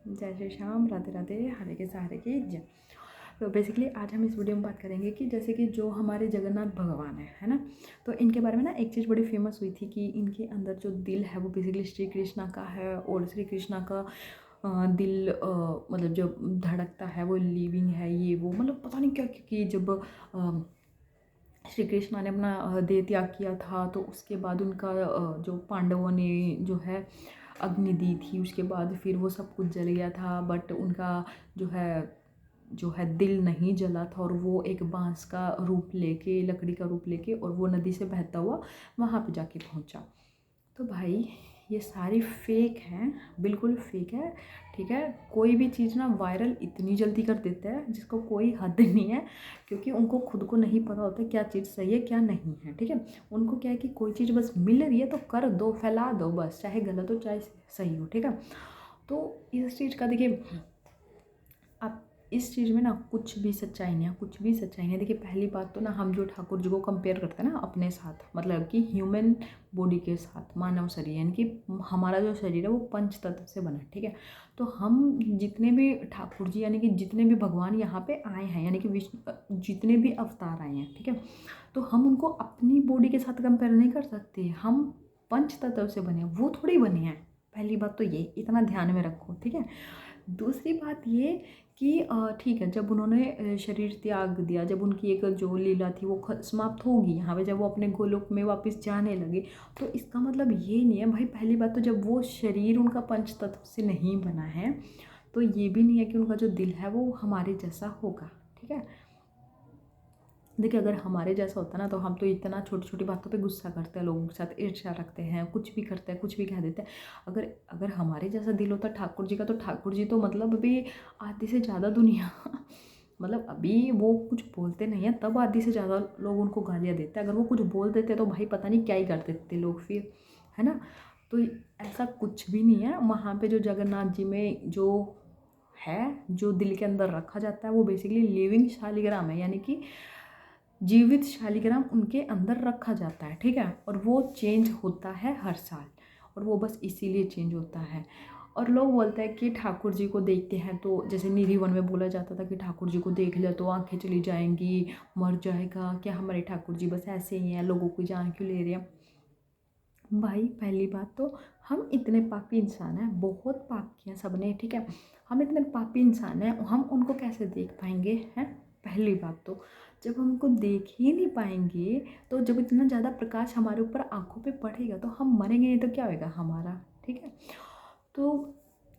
जय श्री श्याम, राधे राधे, हरे के सहारे की जय। तो बेसिकली आज हम इस वीडियो में बात करेंगे कि जैसे कि जो हमारे जगन्नाथ भगवान है ना, तो इनके बारे में ना एक चीज़ बड़ी फेमस हुई थी कि इनके अंदर जो दिल है वो बेसिकली श्री कृष्णा का है, और श्री कृष्णा का दिल मतलब जो धड़कता है वो लिविंग है, ये वो मतलब पता नहीं क्या, क्योंकि जब श्री कृष्णा ने अपना देह त्याग किया था तो उसके बाद उनका जो पांडवों ने जो है अग्नि दी थी, उसके बाद फिर वो सब कुछ जल गया था, बट उनका जो है दिल नहीं जला था, और वो एक बांस का रूप लेके, लकड़ी का रूप लेके, और वो नदी से बहता हुआ वहाँ पे जाके पहुँचा। तो भाई ये सारी फेक हैं, बिल्कुल फेक है, ठीक है। कोई भी चीज़ ना वायरल इतनी जल्दी कर देता है जिसको कोई हद नहीं है, क्योंकि उनको खुद को नहीं पता होता क्या चीज़ सही है क्या नहीं है, ठीक है। उनको क्या है कि कोई चीज़ बस मिल रही है तो कर दो, फैला दो बस, चाहे गलत हो चाहे सही हो, ठीक है। तो इस चीज़ का देखिए, आप इस चीज़ में ना कुछ भी सच्चाई नहीं है, कुछ भी सच्चाई नहीं है। देखिए पहली बात तो ना, हम जो ठाकुर जी को कंपेयर करते हैं ना अपने साथ, मतलब कि ह्यूमन बॉडी के साथ, मानव शरीर, यानी कि हमारा जो शरीर है वो पंच तत्व से बना है, ठीक है। तो हम जितने भी ठाकुर जी, यानी कि जितने भी भगवान यहाँ पे आए हैं, यानी कि विष्णु जितने भी अवतार आए हैं, ठीक है, तो हम उनको अपनी बॉडी के साथ कंपेयर नहीं कर सकते। हम पंच तत्व से बने, वो थोड़ी बने हैं। पहली बात तो ये इतना ध्यान में रखो, ठीक है। दूसरी बात ये कि ठीक है, जब उन्होंने शरीर त्याग दिया, जब उनकी एक जो लीला थी वो समाप्त होगी यहाँ पे, जब वो अपने गोलोक में वापस जाने लगे, तो इसका मतलब ये नहीं है भाई, पहली बात तो जब वो शरीर उनका पंच तत्व से नहीं बना है तो ये भी नहीं है कि उनका जो दिल है वो हमारे जैसा होगा, ठीक है। देखिए अगर हमारे जैसा होता ना तो हम तो इतना छोटी छोटी बातों पे गुस्सा करते हैं, लोगों के साथ ईर्ष्या रखते हैं, कुछ भी करते हैं, कुछ भी कह देते हैं। अगर अगर हमारे जैसा दिल होता ठाकुर जी का, तो ठाकुर जी तो मतलब अभी आधी से ज़्यादा दुनिया मतलब अभी वो कुछ बोलते नहीं हैं तब आधी से ज़्यादा लोग उनको गालियाँ देते हैं। अगर वो कुछ बोल देते तो भाई पता नहीं क्या ही कर देते लोग फिर, है ना। तो ऐसा कुछ भी नहीं है। वहाँ पे जो जगन्नाथ जी में जो है, जो दिल के अंदर रखा जाता है, वो बेसिकली लिविंग शालिग्राम है, यानी कि जीवित शालिग्राम उनके अंदर रखा जाता है, ठीक है। और वो चेंज होता है हर साल, और वो बस इसीलिए चेंज होता है। और लोग बोलते हैं कि ठाकुर जी को देखते हैं तो, जैसे निधि वन में बोला जाता था कि ठाकुर जी को देख लिया तो आंखें चली जाएंगी, मर जाएगा क्या हमारे ठाकुर जी, बस ऐसे ही हैं, लोगों की जान क्यों ले रहे हैं। भाई पहली बात तो हम इतने पापी इंसान हैं, बहुत पाप किया सबने, ठीक है। हम इतने पापी इंसान हैं, हम उनको कैसे देख पाएंगे हैं। पहली बात तो जब हम उनको देख ही नहीं पाएंगे, तो जब इतना ज़्यादा प्रकाश हमारे ऊपर आंखों पे पड़ेगा तो हम मरेंगे नहीं तो क्या होएगा हमारा, ठीक है। तो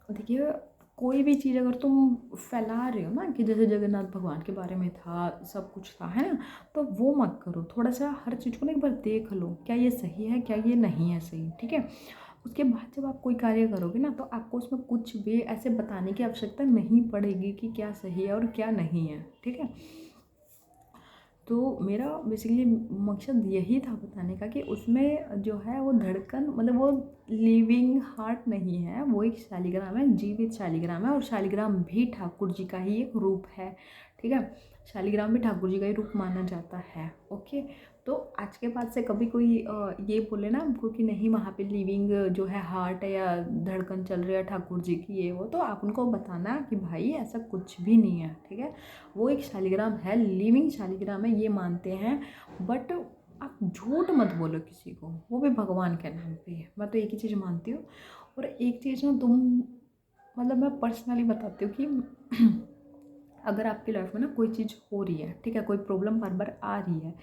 देखिए कोई भी चीज़ अगर तुम फैला रहे हो ना, कि जैसे जगन्नाथ भगवान के बारे में था, सब कुछ था, है ना, तो वो मत करो। थोड़ा सा हर चीज़ को ना एक बार देख लो, क्या ये सही है क्या ये नहीं है सही, ठीक है। उसके बाद जब आप कोई कार्य करोगे ना, तो आपको उसमें कुछ भी ऐसे बताने की आवश्यकता नहीं पड़ेगी कि क्या सही है और क्या नहीं है, ठीक है। तो मेरा बेसिकली मकसद यही था बताने का कि उसमें जो है वो धड़कन, मतलब वो लिविंग हार्ट नहीं है, वो एक शालिग्राम है, जीवित शालिग्राम है। और शालिग्राम भी ठाकुर जी का ही एक रूप है, ठीक है। शालिग्राम भी ठाकुर जी का ही रूप माना जाता है, ओके। तो आज के बाद से कभी कोई ये बोले ना हमको कि नहीं वहाँ पे लिविंग जो है हार्ट है या धड़कन चल रही है ठाकुर जी की, ये वो, तो आप उनको बताना कि भाई ऐसा कुछ भी नहीं है, ठीक है। वो एक शालिग्राम है, लिविंग शालिग्राम है, ये मानते हैं। बट आप झूठ मत बोलो किसी को, वो भी भगवान के नाम पे है। मैं तो एक ही चीज़ मानती हूँ। और एक चीज़ ना तुम, मतलब मैं पर्सनली बताती हूँ कि अगर आपकी लाइफ में ना कोई चीज़ हो रही है, ठीक है, कोई प्रॉब्लम बार बार आ रही है,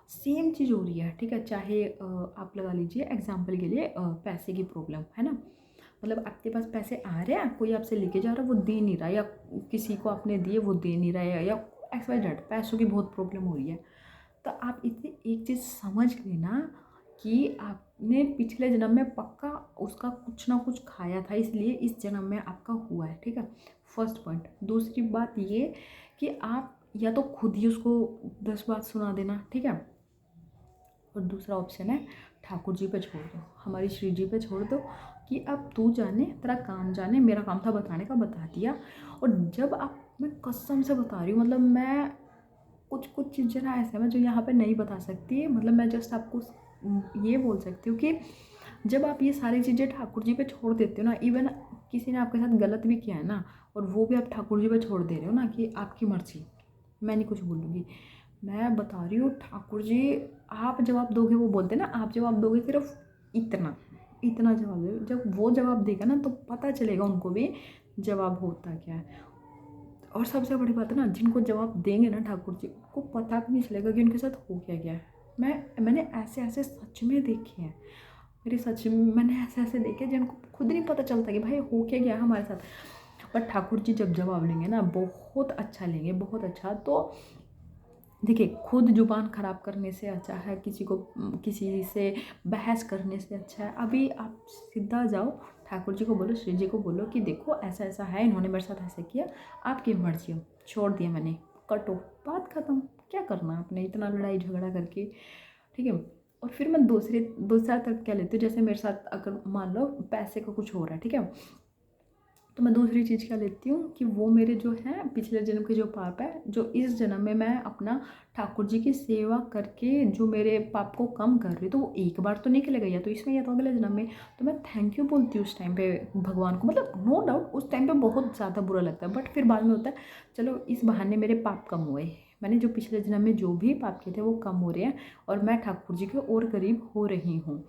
सेम चीज़ हो रही है, ठीक है, चाहे आप लगा लीजिए एग्जाम्पल के लिए पैसे की प्रॉब्लम है ना, मतलब आपके पास पैसे आ रहे हैं, कोई आपसे लेके जा रहा है वो दे नहीं रहा, या किसी को आपने दिए वो दे नहीं रहा है, या एक्स वाई जेड पैसों की बहुत प्रॉब्लम हो रही है, तो आप इससे एक चीज़ समझ लेना कि आपने पिछले जन्म में पक्का उसका कुछ ना कुछ खाया था, इसलिए इस जन्म में आपका हुआ है, ठीक है। First point. दूसरी बात ये कि आप या तो खुद ही उसको 10 बात सुना देना, ठीक है। और दूसरा ऑप्शन है ठाकुर जी पे छोड़ दो, हमारी श्री जी पे छोड़ दो कि अब तू जाने, तेरा काम जाने, मेरा काम था बताने का, बता दिया। और जब आप, मैं कसम से बता रही हूँ, मतलब मैं कुछ कुछ चीज़ें ना ऐसे हैं मैं जो यहाँ पे नहीं बता सकती, मतलब मैं जस्ट आपको ये बोल सकती हूँ कि जब आप ये सारी चीज़ें ठाकुर जी पे छोड़ देते हो ना, इवन किसी ने आपके साथ गलत भी किया है ना, और वो भी आप ठाकुर जी पे छोड़ दे रहे हो ना कि आपकी मर्जी, मैं नहीं कुछ बोलूँगी, मैं बता रही हूँ ठाकुर जी, आप जवाब दोगे, वो बोलते हैं ना, आप जवाब दोगे सिर्फ इतना इतना जवाब दोगे, जब वो जवाब देगा ना तो पता चलेगा उनको भी जवाब होता क्या है। और सबसे बड़ी बात है ना, जिनको जवाब देंगे ना ठाकुर जी को पता भी नहीं चलेगा कि उनके साथ हो क्या गया है। मैंने ऐसे ऐसे सच में देखे हैं, मेरे सच में मैंने ऐसे ऐसे देखे जिनको खुद नहीं पता चलता कि भाई हो क्या गया हमारे साथ। पर ठाकुर जी जब जवाब लेंगे ना बहुत अच्छा लेंगे, बहुत अच्छा। तो देखिए, खुद जुबान ख़राब करने से अच्छा है किसी से बहस करने से अच्छा है, अभी आप सीधा जाओ ठाकुर जी को बोलो, श्री जी को बोलो कि देखो ऐसा ऐसा है, इन्होंने मेरे साथ ऐसे किया, आपकी मर्जी हो, छोड़ दिया मैंने, कटो, बात ख़त्म। क्या करना आपने इतना लड़ाई झगड़ा करके, ठीक है। और फिर मैं दूसरा तर्क क्या लेती हूँ, जैसे मेरे साथ अगर मान लो पैसे का कुछ हो रहा है, ठीक है, तो मैं दूसरी चीज़ क्या लेती हूँ कि वो मेरे जो है पिछले जन्म के जो पाप है, जो इस जन्म में मैं अपना ठाकुर जी की सेवा करके जो मेरे पाप को कम कर रही हूँ, तो वो एक बार तो निकलेगा, या तो इसमें या तो अगले जन्म में। तो मैं थैंक यू बोलती हूँ उस टाइम पे भगवान को, मतलब नो डाउट उस टाइम पे बहुत ज़्यादा बुरा लगता है, बट फिर बाद में होता है चलो इस बहाने मेरे पाप कम हुए, मैंने जो पिछले जन्म में जो भी पाप किए थे वो कम हो रहे हैं, और मैं ठाकुर जी के और करीब हो रही हूँ।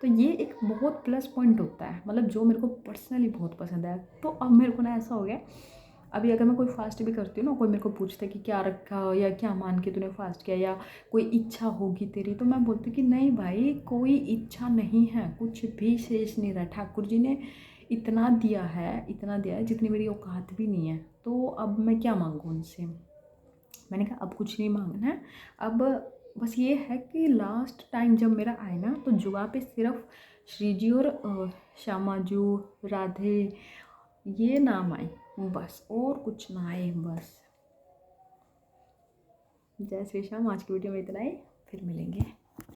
तो ये एक बहुत प्लस पॉइंट होता है, मतलब जो मेरे को पर्सनली बहुत पसंद है। तो अब मेरे को ना ऐसा हो गया, अभी अगर मैं कोई फास्ट भी करती हूँ ना, कोई मेरे को पूछता है कि क्या रखा या क्या मान के तूने फास्ट किया, या कोई इच्छा होगी तेरी, तो मैं बोलती हूँ कि नहीं भाई, कोई इच्छा नहीं है, कुछ भी शेष नहीं रहा, ठाकुर जी ने इतना दिया है, इतना दिया है जितनी मेरी औकात भी नहीं है, तो अब मैं क्या मांगूँ उनसे। मैंने कहा अब कुछ नहीं मांगना है, अब बस ये है कि लास्ट टाइम जब मेरा आए ना, तो जुआ पे सिर्फ श्री जी और श्यामाजू, राधे, ये नाम आए बस, और कुछ ना आए बस। जय श्री श्याम। आज की वीडियो में इतना ही, फिर मिलेंगे।